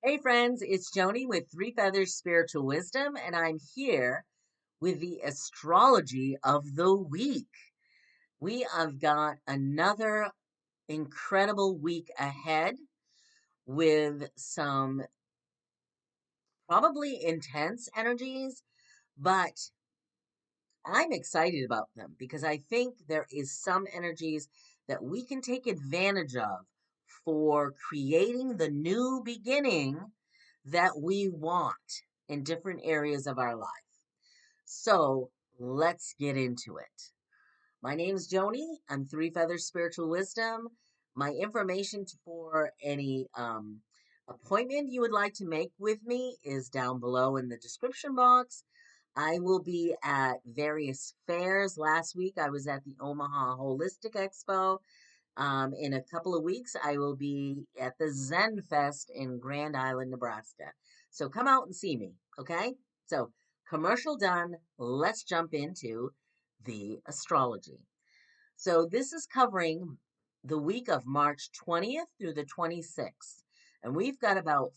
Hey friends, it's Joni with Three Feathers Spiritual Wisdom, and I'm here with the astrology of the week. We have got another incredible week ahead with some probably intense energies, but I'm excited about them because I think there is some energies that we can take advantage of for creating the new beginning that we want in different areas of our life. So let's get into it. My name is Joni. I'm Three Feathers Spiritual Wisdom. My information for any appointment you would like to make with me is down below in the description box. I will be at various fairs. Last week I was at the Omaha Holistic Expo. In a couple of weeks, I will be at the Zen Fest in Grand Island, Nebraska. So come out and see me, okay? So, commercial done. Let's jump into the astrology. So, this is covering the week of March 20th through the 26th. And we've got about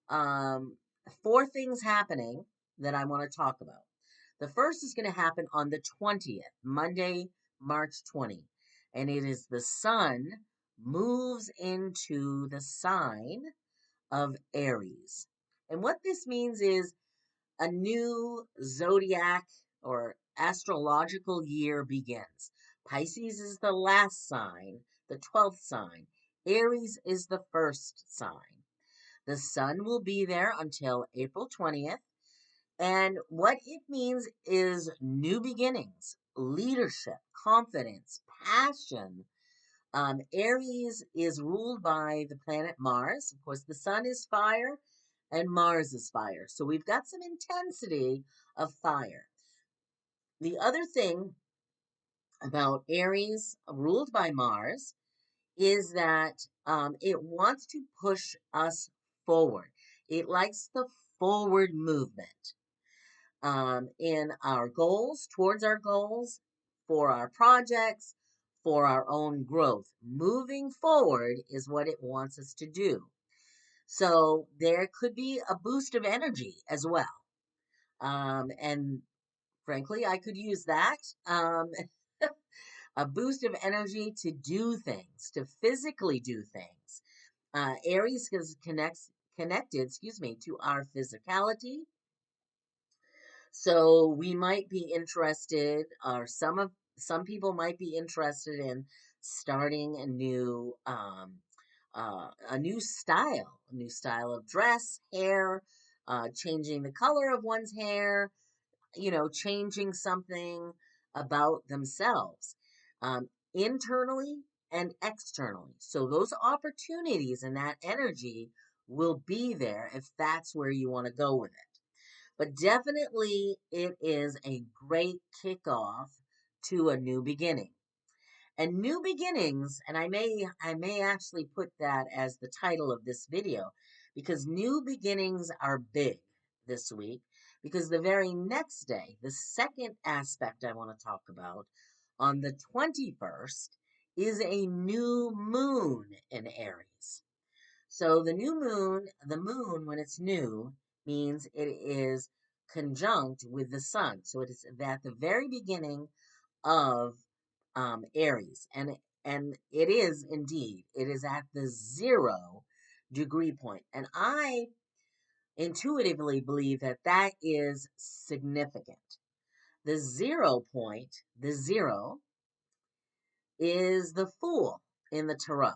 um, four things happening that I want to talk about. The first is going to happen on the 20th, Monday, March 20th, and it is the sun moves into the sign of Aries. And what this means is a new zodiac or astrological year begins. Pisces is the last sign, the 12th sign. Aries is the first sign. The sun will be there until April 20th. And what it means is new beginnings, leadership, confidence, passion. Aries is ruled by the planet Mars. Of course, the sun is fire and Mars is fire. So we've got some intensity of fire. The other thing about Aries, ruled by Mars, is that it wants to push us forward. It likes the forward movement in our goals, towards our goals, for our projects, for our own growth. Moving forward is what it wants us to do. So there could be a boost of energy as well. And frankly, I could use that. Um, a boost of energy to do things, to physically do things. Aries is connected, to our physicality. So we might be interested, or some people might be interested in starting a new style of dress, hair, changing the color of one's hair, changing something about themselves, internally and externally. So those opportunities and that energy will be there if that's where you want to go with it. But definitely it is a great kickoff to a new beginning. And new beginnings, and I may actually put that as the title of this video, because new beginnings are big this week, because the very next day, the second aspect I want to talk about on the 21st is a new moon in Aries. So the moon, when it's new, means it is conjunct with the sun. So it is at the very beginning of Aries, and it is indeed. It is at the 0 degree point, and I intuitively believe that that is significant. The 0 point, the zero, is the Fool in the tarot.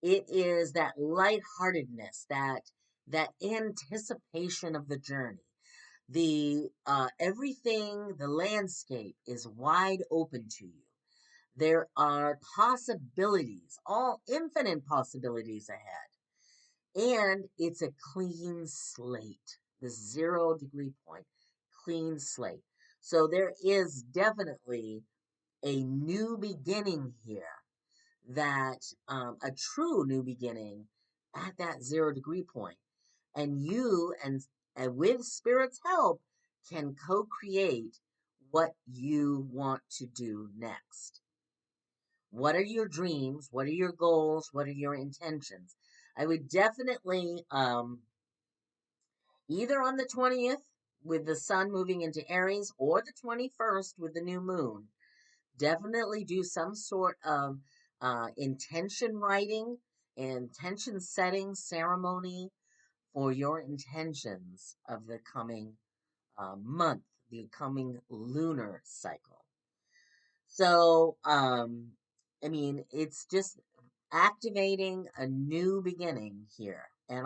It is that lightheartedness, that anticipation of the journey. The everything, the landscape is wide open to you. There are possibilities, all infinite possibilities ahead. And it's a clean slate, the 0 degree point, clean slate. So there is definitely a new beginning here, that a true new beginning at that 0 degree point. And you and with Spirit's help can co-create what you want to do next. What are your dreams? What are your goals? What are your intentions? I would definitely either on the 20th with the sun moving into Aries or the 21st with the new moon, definitely do some sort of intention writing, intention setting ceremony for your intentions of the coming month, the coming lunar cycle. So, I mean, it's just activating a new beginning here, and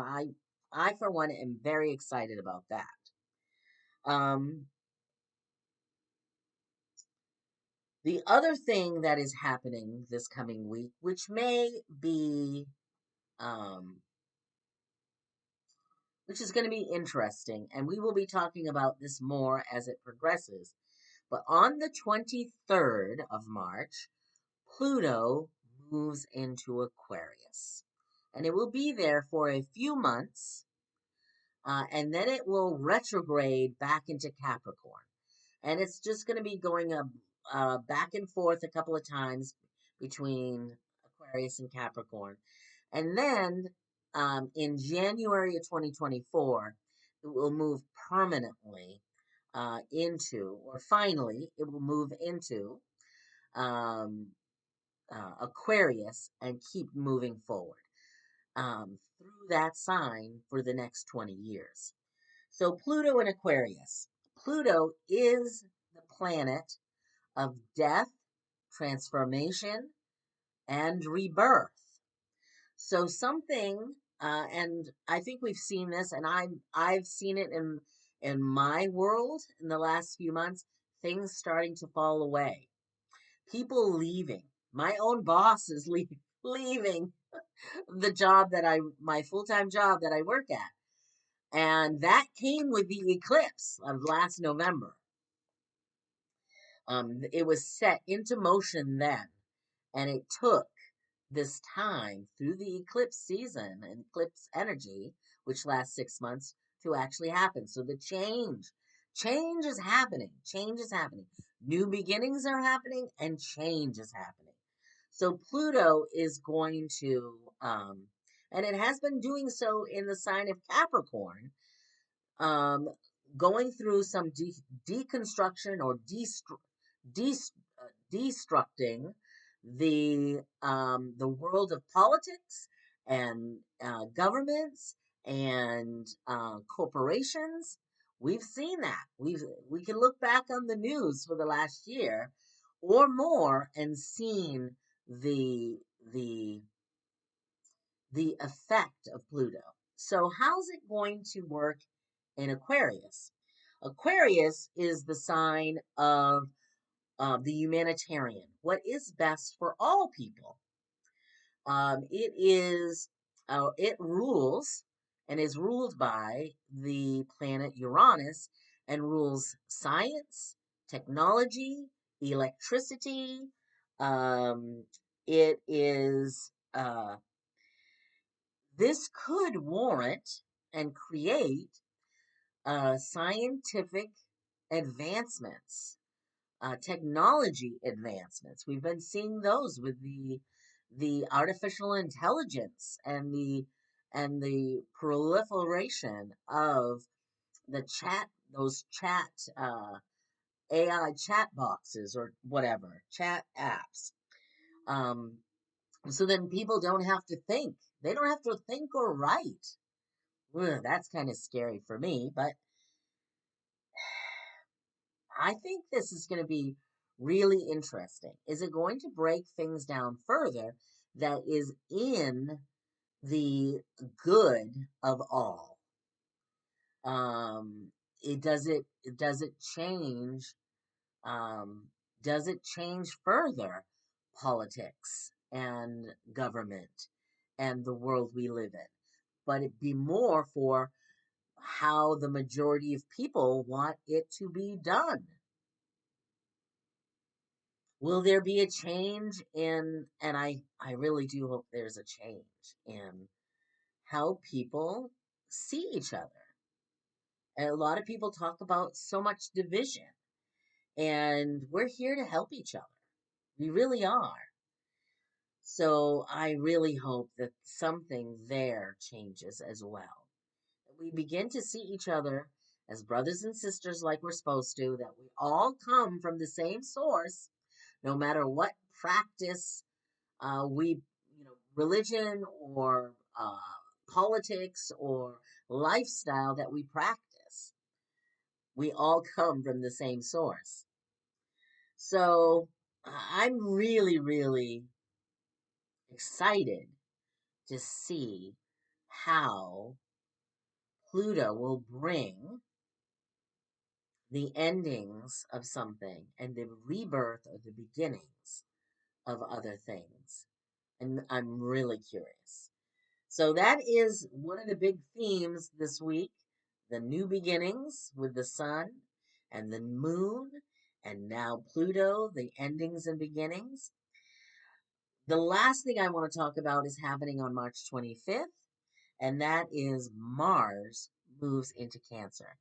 I for one am very excited about that. Um, the other thing that is happening this coming week, um, which is going to be interesting, and we will be talking about this more as it progresses. But on the 23rd of March, Pluto moves into Aquarius, and it will be there for a few months, and then it will retrograde back into Capricorn. And it's just going to be going back and forth a couple of times between Aquarius and Capricorn. And then in January of 2024, it will move permanently or finally, it will move into um, Aquarius and keep moving forward through that sign for the next 20 years. So, Pluto and Aquarius. Pluto is the planet of death, transformation, and rebirth. So something, and I think we've seen this, and I've seen it in my world in the last few months. Things starting to fall away, people leaving. My own boss is leaving the job my full time job that I work at, and that came with the eclipse of last November. It was set into motion then, and it took this time through the eclipse season and eclipse energy, which lasts 6 months, to actually happen. So the change is happening. Change is happening. New beginnings are happening, and change is happening. So Pluto is going to, and it has been doing so in the sign of Capricorn, um, going through some deconstruction or destructing the world of politics and governments and corporations. We've seen that. We can look back on the news for the last year or more and seen the the the effect of Pluto. So how's it going to work in Aquarius? Aquarius is the sign of the humanitarian, what is best for all people. It rules and is ruled by the planet Uranus and rules science, technology, electricity. Um, it is, this could warrant and create scientific advancements, technology advancements. We've been seeing those with the artificial intelligence and the proliferation of those chat AI chat boxes or whatever chat apps. Um, so then people don't have to think. They don't have to think or write. Ugh, that's kind of scary for me, but I think this is going to be really interesting. Is it going to break things down further that is in the good of all? Um, does it change um, does it change further politics and government and the world we live in? But it be more for how the majority of people want it to be done. Will there be a change and I really do hope there's a change in how people see each other. And a lot of people talk about so much division, and we're here to help each other. We really are. So I really hope that something there changes as well. That we begin to see each other as brothers and sisters like we're supposed to, that we all come from the same source, no matter what practice religion or politics or lifestyle that we practice. We all come from the same source. So I'm really, really excited to see how Pluto will bring the endings of something and the rebirth or the beginnings of other things. And I'm really curious. So that is one of the big themes this week, the new beginnings with the sun and the moon, and now Pluto, the endings and beginnings. The last thing I want to talk about is happening on March 25th, and that is Mars moves into Cancer.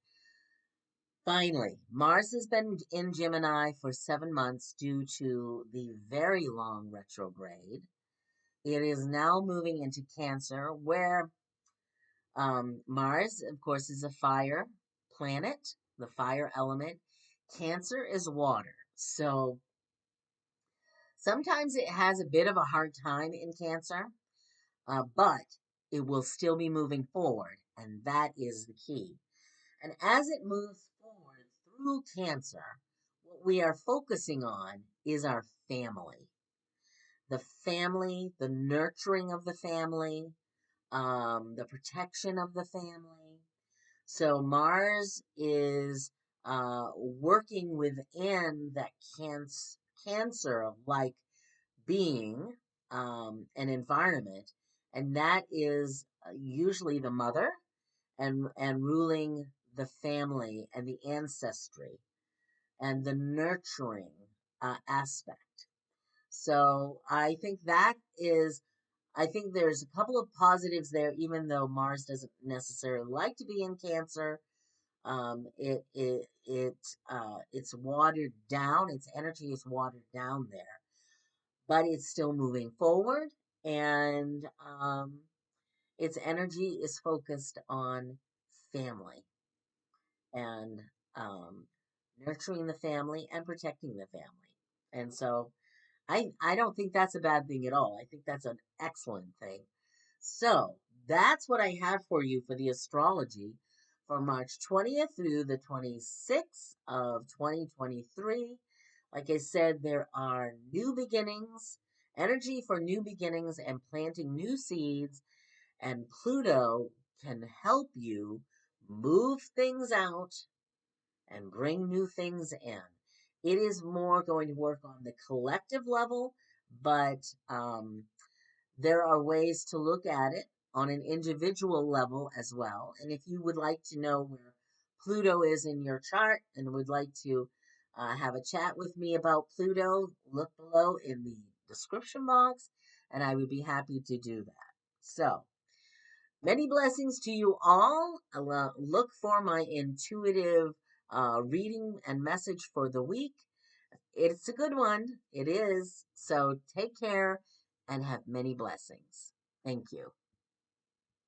Finally, Mars has been in Gemini for 7 months due to the very long retrograde. It is now moving into Cancer, where Mars, of course, is a fire planet, the fire element. Cancer is water. So sometimes it has a bit of a hard time in Cancer, but it will still be moving forward. And that is the key. And as it moves forward through Cancer, what we are focusing on is our family, the nurturing of the family, the protection of the family. So Mars is working within that cancer like being an environment, and that is usually the mother and ruling the family and the ancestry and the nurturing aspect. So I think there's a couple of positives there, even though Mars doesn't necessarily like to be in Cancer. It's watered down. Its energy is watered down there, but it's still moving forward, and its energy is focused on family and um, nurturing the family and protecting the family. And so I don't think that's a bad thing at all. I think that's an excellent thing. So that's what I have for you for the astrology for March 20th through the 26th of 2023. Like I said, there are new beginnings, energy for new beginnings and planting new seeds, and Pluto can help you move things out and bring new things in. It is more going to work on the collective level, but there are ways to look at it on an individual level as well. And if you would like to know where Pluto is in your chart and would like to have a chat with me about Pluto, look below in the description box, and I would be happy to do that. So, many blessings to you all. Look for my intuitive reading and message for the week. It's a good one. It is. So take care and have many blessings. Thank you.